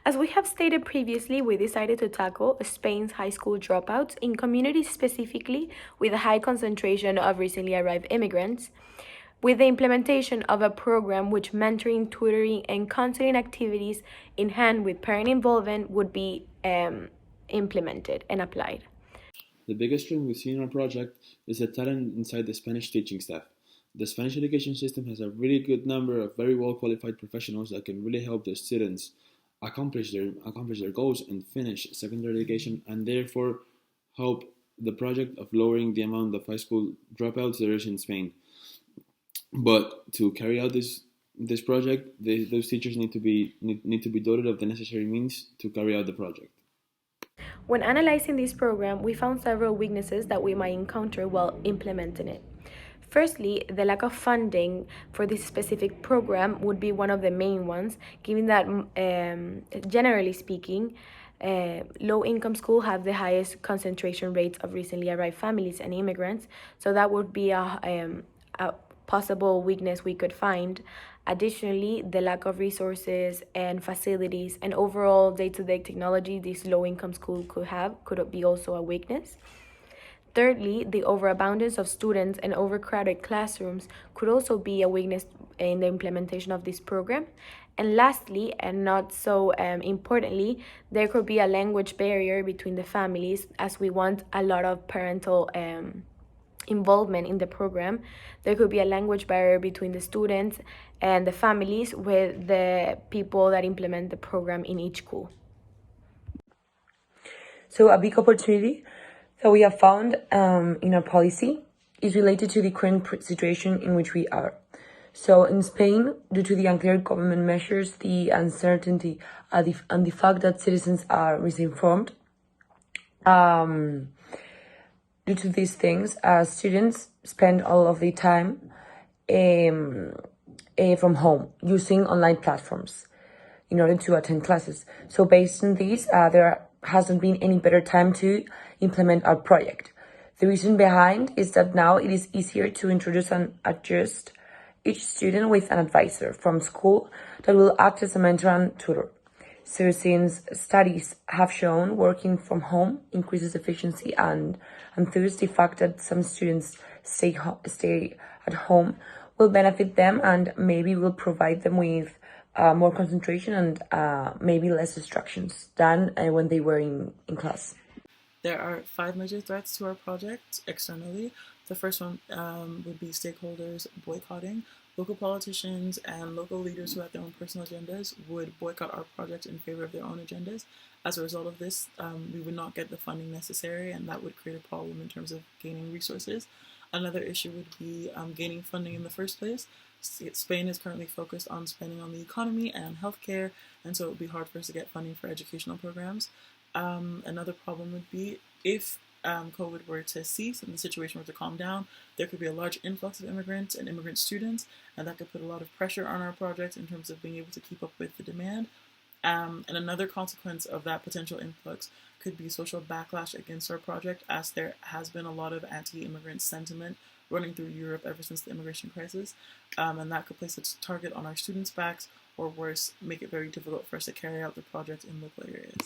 As we have stated previously, we decided to tackle Spain's high school dropouts in communities specifically with a high concentration of recently arrived immigrants, with the implementation of a program which mentoring, tutoring, and counseling activities in hand with parent involvement would be implemented and applied. The biggest strength we see in our project is the talent inside the Spanish teaching staff. The Spanish education system has a really good number of very well qualified professionals that can really help the students accomplish their goals and finish secondary education, and therefore help the project of lowering the amount of high school dropouts there is in Spain. But to carry out this project, those teachers need to be doted of the necessary means to carry out the project. When analyzing this program, we found several weaknesses that we might encounter while implementing it. Firstly, the lack of funding for this specific program would be one of the main ones, given that, generally speaking, low income schools have the highest concentration rates of recently arrived families and immigrants, so that would be a possible weakness we could find. Additionally, the lack of resources and facilities and overall day-to-day technology this low-income school could be also a weakness. Thirdly, the overabundance of students and overcrowded classrooms could also be a weakness in the implementation of this program. And lastly, and not so importantly, there could be a language barrier between the families as we want a lot of parental involvement in the program. There could be a language barrier between the students and the families with the people that implement the program in each school. So a big opportunity that we have found in our policy is related to the current situation in which we are. So in Spain, due to the unclear government measures, the uncertainty, and the fact that citizens are misinformed, due to these things, students spend all of their time from home using online platforms in order to attend classes. So based on this, there hasn't been any better time to implement our project. The reason behind is that now it is easier to introduce and adjust each student with an advisor from school that will act as a mentor and tutor. So since studies have shown working from home increases efficiency and thus the fact that some students stay at home will benefit them and maybe will provide them with more concentration and maybe less distractions than when they were in class. There are 5 major threats to our project externally. The first one would be stakeholders boycotting. Local politicians and local leaders who have their own personal agendas would boycott our project in favor of their own agendas. As a result of this, we would not get the funding necessary, and that would create a problem in terms of gaining resources. Another issue would be gaining funding in the first place. Spain is currently focused on spending on the economy and healthcare, and so it would be hard for us to get funding for educational programs. Another problem would be if COVID were to cease and the situation were to calm down, there could be a large influx of immigrants and immigrant students, and that could put a lot of pressure on our project in terms of being able to keep up with the demand. And another consequence of that potential influx could be social backlash against our project, as there has been a lot of anti-immigrant sentiment running through Europe ever since the immigration crisis, and that could place a target on our students' backs, or worse, make it very difficult for us to carry out the project in local areas.